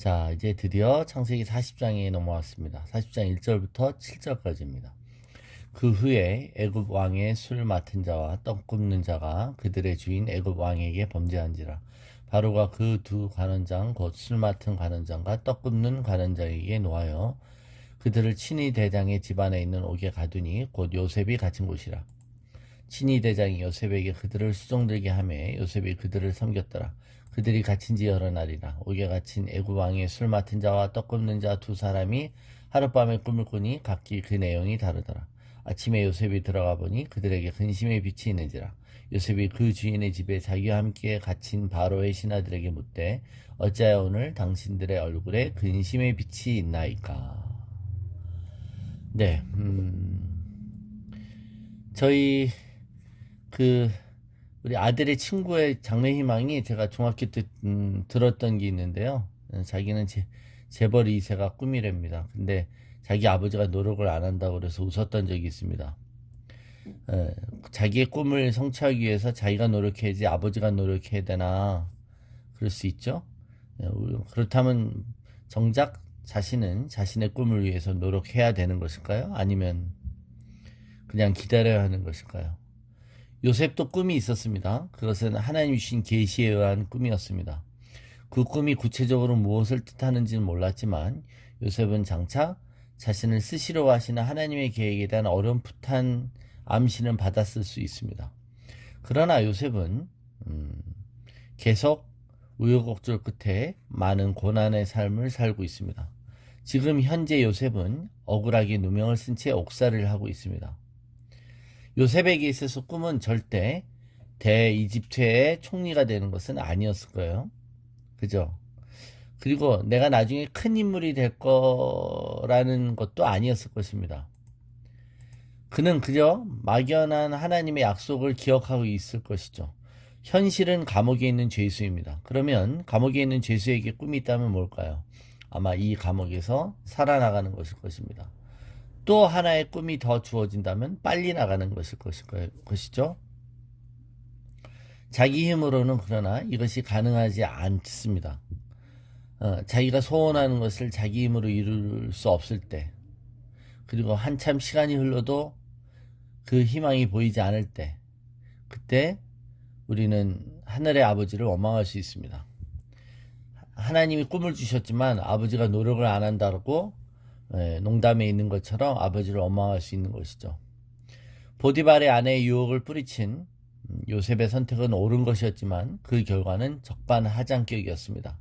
자, 이제 드디어 창세기 40장에 넘어왔습니다. 40장 1절부터 7절까지입니다. 그 후에 애굽 왕의 술 맡은 자와 떡 굽는 자가 그들의 주인 애굽 왕에게 범죄한지라. 바로가 그 두 관원장 곧 술 맡은 관원장과 떡 굽는 관원장에게 노하여 그들을 친위 대장의 집안에 있는 옥에 가두니 곧 요셉이 갇힌 곳이라. 친위 대장이 요셉에게 그들을 수종들게 하매 요셉이 그들을 섬겼더라. 그들이 갇힌 지 여러 날이라. 옥에 갇힌 애굽 왕의 술 맡은 자와 떡 굽는 자 두 사람이 하룻밤에 꿈을 꾸니 각기 그 내용이 다르더라. 아침에 요셉이 들어가 보니 그들에게 근심의 빛이 있는지라. 요셉이 그 주인의 집에 자기와 함께 갇힌 바로의 신하들에게 묻되 어찌하여 오늘 당신들의 얼굴에 근심의 빛이 있나이까. 네, 저희 그 우리 아들의 친구의 장래 희망이 제가 중학교 때 들었던 게 있는데요. 자기는 재벌 2세가 꿈이랍니다. 근데 자기 아버지가 노력을 안 한다고 그래서 웃었던 적이 있습니다. 자기의 꿈을 성취하기 위해서 자기가 노력해야지 아버지가 노력해야 되나 그럴 수 있죠. 그렇다면 정작 자신은 자신의 꿈을 위해서 노력해야 되는 것일까요? 아니면 그냥 기다려야 하는 것일까요? 요셉도 꿈이 있었습니다. 그것은 하나님이 주신 계시에 의한 꿈이었습니다. 그 꿈이 구체적으로 무엇을 뜻하는지는 몰랐지만 요셉은 장차 자신을 쓰시려 하시는 하나님의 계획에 대한 어렴풋한 암시는 받았을 수 있습니다. 그러나 요셉은 계속 우여곡절 끝에 많은 고난의 삶을 살고 있습니다. 지금 현재 요셉은 억울하게 누명을 쓴 채 옥살이를 하고 있습니다. 요셉에게 있어서 꿈은 절대 대이집트의 총리가 되는 것은 아니었을 거예요. 그죠? 그리고 내가 나중에 큰 인물이 될 거라는 것도 아니었을 것입니다. 그는 그저 막연한 하나님의 약속을 기억하고 있을 것이죠. 현실은 감옥에 있는 죄수입니다. 그러면 감옥에 있는 죄수에게 꿈이 있다면 뭘까요? 아마 이 감옥에서 살아나가는 것일 것입니다. 또 하나의 꿈이 더 주어진다면 빨리 나가는 것일 것이죠. 자기 힘으로는 그러나 이것이 가능하지 않습니다. 자기가 소원하는 것을 자기 힘으로 이룰 수 없을 때, 그리고 한참 시간이 흘러도 그 희망이 보이지 않을 때, 그때 우리는 하늘의 아버지를 원망할 수 있습니다. 하나님이 꿈을 주셨지만 아버지가 노력을 안 한다고 농담에 있는 것처럼 아버지를 원망할 수 있는 것이죠. 보디발의 아내의 유혹을 뿌리친 요셉의 선택은 옳은 것이었지만 그 결과는 적반하장격이었습니다.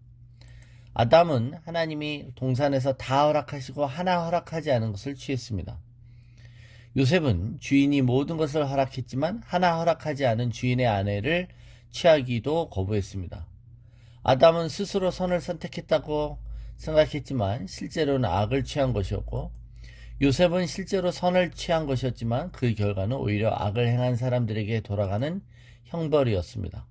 아담은 하나님이 동산에서 다 허락하시고 하나 허락하지 않은 것을 취했습니다. 요셉은 주인이 모든 것을 허락했지만 하나 허락하지 않은 주인의 아내를 취하기도 거부했습니다. 아담은 스스로 선을 선택했다고 생각했지만 실제로는 악을 취한 것이었고, 요셉은 실제로 선을 취한 것이었지만 그 결과는 오히려 악을 행한 사람들에게 돌아가는 형벌이었습니다.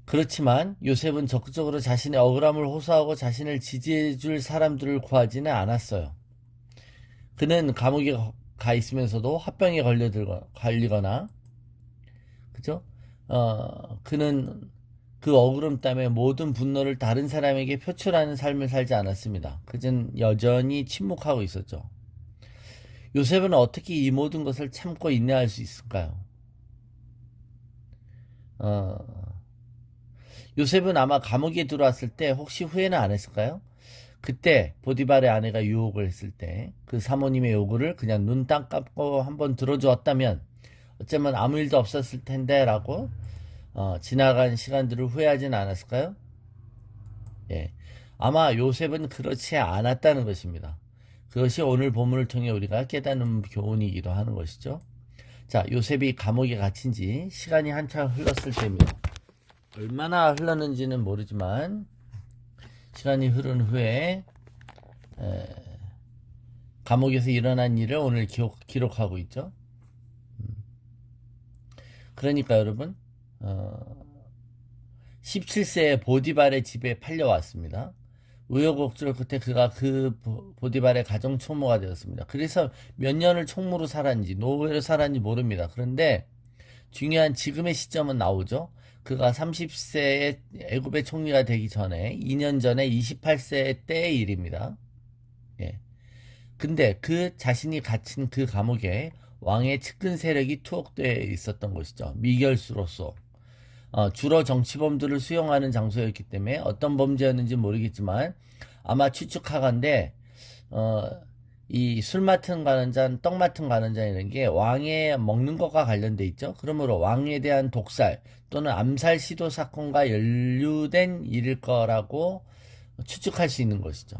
그렇지만 요셉은 적극적으로 자신의 억울함을 호소하고 자신을 지지해줄 사람들을 구하지는 않았어요. 그는 감옥에 가 있으면서도 화병에 걸리거나, 그죠? 그는 그 억울함 때문에 모든 분노를 다른 사람에게 표출하는 삶을 살지 않았습니다. 그는 여전히 침묵하고 있었죠. 요셉은 어떻게 이 모든 것을 참고 인내할 수 있을까요? 요셉은 아마 감옥에 들어왔을 때 혹시 후회는 안 했을까요? 그때 보디발의 아내가 유혹을 했을 때 그 사모님의 요구를 그냥 눈 딱 감고 한번 들어주었다면 어쩌면 아무 일도 없었을 텐데 라고 지나간 시간들을 후회하진 않았을까요? 예. 아마 요셉은 그렇지 않았다는 것입니다. 그것이 오늘 본문을 통해 우리가 깨닫는 교훈이기도 하는 것이죠. 자, 요셉이 감옥에 갇힌 지 시간이 한참 흘렀을 때입니다. 얼마나 흘렀는지는 모르지만 시간이 흐른 후에 감옥에서 일어난 일을 오늘 기록하고 있죠. 그러니까 여러분 17세에 보디발의 집에 팔려왔습니다. 우여곡절 끝에 그가 그 보디발의 가정 총무가 되었습니다. 그래서 몇 년을 총무로 살았는지 노예로 살았는지 모릅니다. 그런데 중요한 지금의 시점은 나오죠. 그가 30세에 애굽의 총리가 되기 전에 2년 전에 28세 때의 일입니다. 예. 근데 그 자신이 갇힌 그 감옥에 왕의 측근 세력이 투옥되어 있었던 것이죠. 미결수로서. 주로 정치범들을 수용하는 장소였기 때문에 어떤 범죄였는지 모르겠지만 아마 추측하건대 이 술 맡은 관원장, 떡 맡은 관원장 이런 게 왕의 먹는 것과 관련돼 있죠. 그러므로 왕에 대한 독살 또는 암살 시도 사건과 연루된 일일 거라고 추측할 수 있는 것이죠.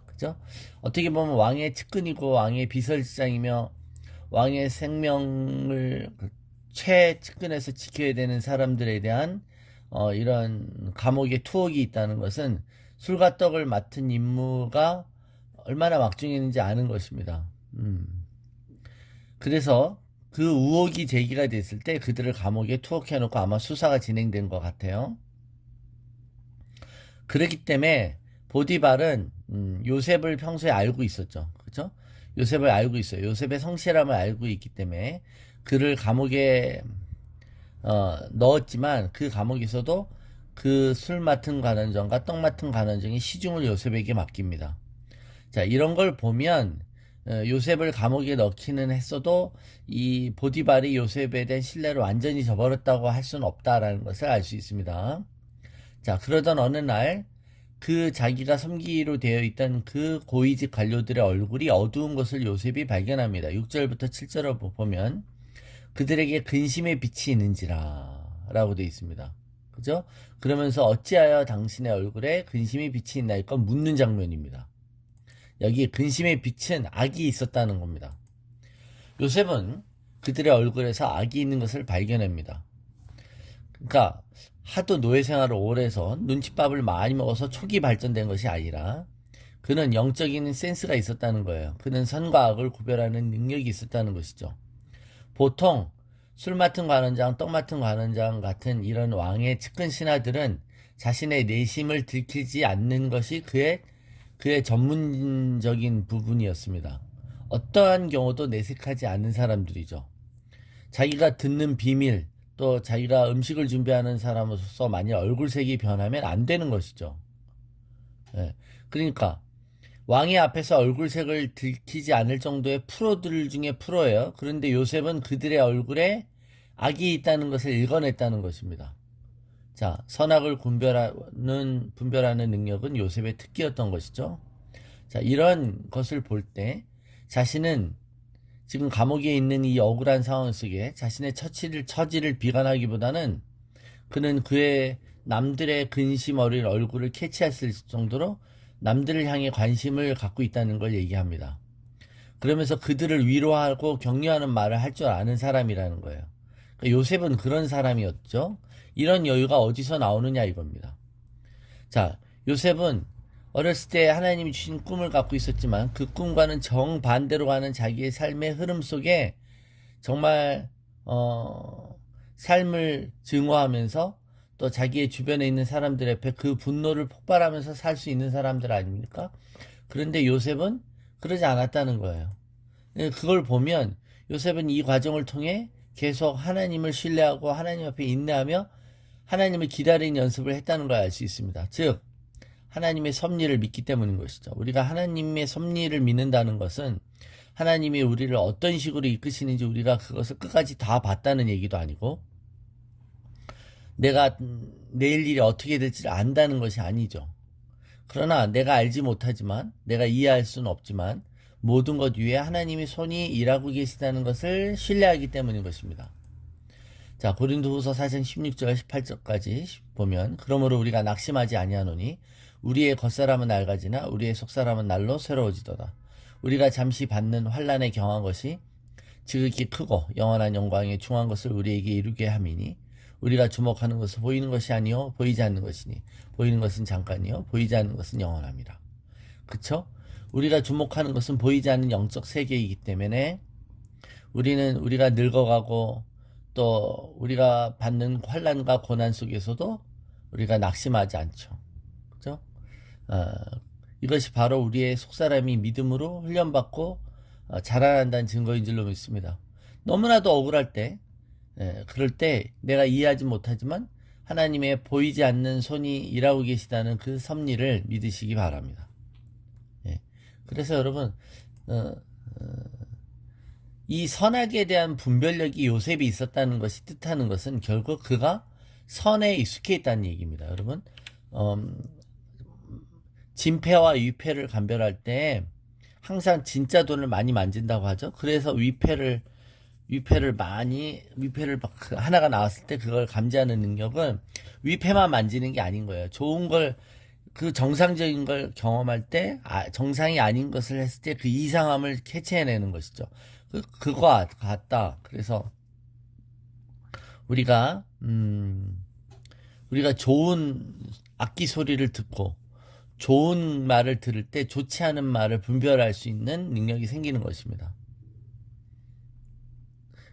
그죠? 어떻게 보면 왕의 측근이고 왕의 비서실장이며 왕의 생명을 최측근에서 지켜야 되는 사람들에 대한 이런 감옥의 투옥이 있다는 것은 술과 떡을 맡은 임무가 얼마나 막중했는지 아는 것입니다. 그래서 그 의혹이 제기가 됐을 때 그들을 감옥에 투옥해놓고 아마 수사가 진행된 것 같아요. 그렇기 때문에 보디발은 요셉을 평소에 알고 있었죠. 그렇죠? 요셉을 알고 있어요. 요셉의 성실함을 알고 있기 때문에 그를 감옥에 넣었지만 그 감옥에서도 그 술 맡은 관원장과 떡 맡은 관원장이 시중을 요셉에게 맡깁니다. 자, 이런 걸 보면 요셉을 감옥에 넣기는 했어도 이 보디발이 요셉에 대한 신뢰를 완전히 저버렸다고 할 수는 없다라는 것을 알 수 있습니다. 자, 그러던 어느 날 그 자기가 섬기기로 되어 있던 그 고위직 관료들의 얼굴이 어두운 것을 요셉이 발견합니다. 6절부터 7절을 보면 그들에게 근심의 빛이 있는지라 라고 되어 있습니다. 그죠? 그러면서 어찌하여 당신의 얼굴에 근심의 빛이 있나이까 묻는 장면입니다. 여기 근심의 빛은 악이 있었다는 겁니다. 요셉은 그들의 얼굴에서 악이 있는 것을 발견합니다. 그러니까 하도 노예 생활을 오래 해서 눈칫밥을 많이 먹어서 촉이 발전된 것이 아니라 그는 영적인 센스가 있었다는 거예요. 그는 선과 악을 구별하는 능력이 있었다는 것이죠. 보통 술 맡은 관원장, 떡 맡은 관원장 같은 이런 왕의 측근 신하들은 자신의 내심을 들키지 않는 것이 그의 전문적인 부분이었습니다. 어떠한 경우도 내색하지 않는 사람들이죠. 자기가 듣는 비밀, 또 자기가 음식을 준비하는 사람으로서 만약 얼굴색이 변하면 안 되는 것이죠. 예. 그러니까 왕의 앞에서 얼굴색을 들키지 않을 정도의 프로들 중에 프로예요. 그런데 요셉은 그들의 얼굴에 악이 있다는 것을 읽어냈다는 것입니다. 자, 선악을 분별하는 능력은 요셉의 특기였던 것이죠. 자, 이런 것을 볼 때 자신은 지금 감옥에 있는 이 억울한 상황 속에 자신의 처지를 비관하기보다는 그는 그의 남들의 근심 어린 얼굴을 캐치했을 정도로 남들을 향해 관심을 갖고 있다는 걸 얘기합니다. 그러면서 그들을 위로하고 격려하는 말을 할 줄 아는 사람이라는 거예요. 그러니까 요셉은 그런 사람이었죠. 이런 여유가 어디서 나오느냐 이겁니다. 자, 요셉은 어렸을 때 하나님이 주신 꿈을 갖고 있었지만 그 꿈과는 정반대로 가는 자기의 삶의 흐름 속에 정말 삶을 증오하면서 또 자기의 주변에 있는 사람들 앞에 그 분노를 폭발하면서 살 수 있는 사람들 아닙니까? 그런데 요셉은 그러지 않았다는 거예요. 그걸 보면 요셉은 이 과정을 통해 계속 하나님을 신뢰하고 하나님 앞에 인내하며 하나님을 기다리는 연습을 했다는 걸 알 수 있습니다. 즉 하나님의 섭리를 믿기 때문인 것이죠. 우리가 하나님의 섭리를 믿는다는 것은 하나님이 우리를 어떤 식으로 이끄시는지 우리가 그것을 끝까지 다 봤다는 얘기도 아니고 내가 내일 일이 어떻게 될지를 안다는 것이 아니죠. 그러나 내가 알지 못하지만 내가 이해할 수는 없지만 모든 것 위에 하나님의 손이 일하고 계시다는 것을 신뢰하기 때문인 것입니다. 자, 고린도후서 4장 16절 18절까지 보면 그러므로 우리가 낙심하지 아니하노니 우리의 겉사람은 낡아지나 우리의 속사람은 날로 새로워지도다. 우리가 잠시 받는 환난에 경한 것이 지극히 크고 영원한 영광에 중한 것을 우리에게 이루게 함이니 우리가 주목하는 것은 보이는 것이 아니요 보이지 않는 것이니 보이는 것은 잠깐이요 보이지 않는 것은 영원함이라. 그쵸? 우리가 주목하는 것은 보이지 않는 영적 세계이기 때문에 우리가 늙어가고 또 우리가 받는 환난과 고난 속에서도 우리가 낙심하지 않죠. 그죠? 이것이 바로 우리의 속사람이 믿음으로 훈련받고 자라난다는 증거인 줄로 믿습니다. 너무나도 억울할 때 그럴 때 내가 이해하지 못하지만 하나님의 보이지 않는 손이 일하고 계시다는 그 섭리를 믿으시기 바랍니다. 예. 그래서 여러분 이 선악에 대한 분별력이 요셉이 있었다는 것이 뜻하는 것은 결국 그가 선에 익숙해 있다는 얘기입니다. 여러분 진패와 위패를 감별할 때 항상 진짜 돈을 많이 만진다고 하죠. 그래서 위패를 막 하나가 나왔을 때 그걸 감지하는 능력은 위패만 만지는 게 아닌 거예요. 좋은 걸, 그 정상적인 걸 경험할 때, 정상이 아닌 것을 했을 때 그 이상함을 캐치해내는 것이죠. 그거 같다. 그래서 우리가 좋은 악기 소리를 듣고 좋은 말을 들을 때 좋지 않은 말을 분별할 수 있는 능력이 생기는 것입니다.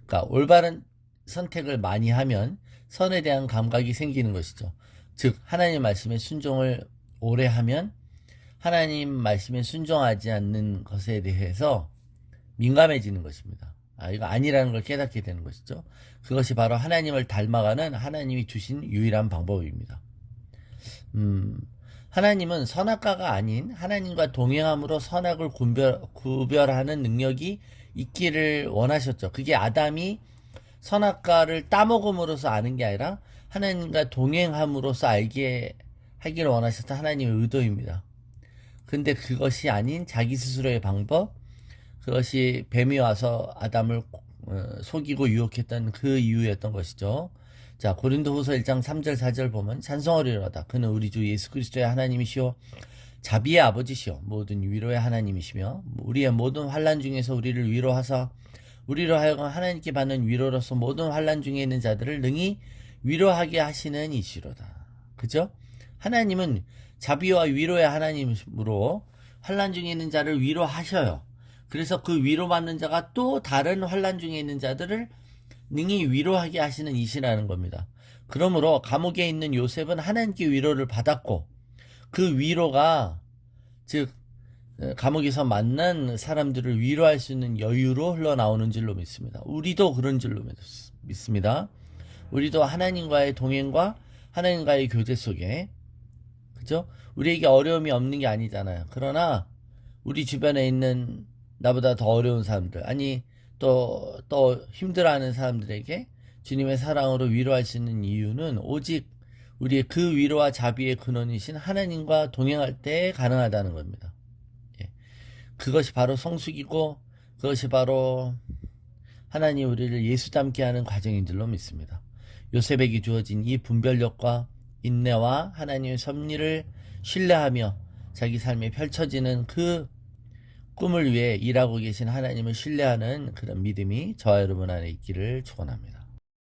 그러니까 올바른 선택을 많이 하면 선에 대한 감각이 생기는 것이죠. 즉 하나님 말씀에 순종을 오래 하면 하나님 말씀에 순종하지 않는 것에 대해서 민감해지는 것입니다. 이거 아니라는 걸 깨닫게 되는 것이죠. 그것이 바로 하나님을 닮아가는 하나님이 주신 유일한 방법입니다. 하나님은 선악과가 아닌 하나님과 동행함으로 선악을 구별하는 능력이 있기를 원하셨죠. 그게 아담이 선악과를 따먹음으로써 아는 게 아니라 하나님과 동행함으로써 알게 하기를 원하셨던 하나님의 의도입니다. 근데 그것이 아닌 자기 스스로의 방법, 그것이 뱀이 와서 아담을 속이고 유혹했던 그 이유였던 것이죠. 자, 고린도후서 1장 3절 4절 보면 찬송하리로다. 그는 우리 주 예수 그리스도의 하나님이시오 자비의 아버지시오 모든 위로의 하나님이시며 우리의 모든 환난 중에서 우리를 위로하사 우리로 하여금 하나님께 받는 위로로서 모든 환난 중에 있는 자들을 능히 위로하게 하시는 이시로다. 그죠? 하나님은 자비와 위로의 하나님으로 환난 중에 있는 자를 위로하셔요. 그래서 그 위로받는 자가 또 다른 환난 중에 있는 자들을 능히 위로하게 하시는 이시라는 겁니다. 그러므로 감옥에 있는 요셉은 하나님께 위로를 받았고 그 위로가 즉 감옥에서 만난 사람들을 위로할 수 있는 여유로 흘러나오는 줄로 믿습니다. 우리도 그런 줄로 믿습니다. 우리도 하나님과의 동행과 하나님과의 교제 속에 그죠? 우리에게 어려움이 없는 게 아니잖아요. 그러나 우리 주변에 있는 나보다 더 어려운 사람들 아니 또 힘들어하는 사람들에게 주님의 사랑으로 위로할 수 있는 이유는 오직 우리의 그 위로와 자비의 근원이신 하나님과 동행할 때 가능하다는 겁니다. 예. 그것이 바로 성숙이고 그것이 바로 하나님 우리를 예수 닮게 하는 과정인 줄로 믿습니다. 요셉에게 주어진 이 분별력과 인내와 하나님의 섭리를 신뢰하며 자기 삶에 펼쳐지는 그 꿈을 위해 일하고 계신 하나님을 신뢰하는 그런 믿음이 저와 여러분 안에 있기를 축원합니다.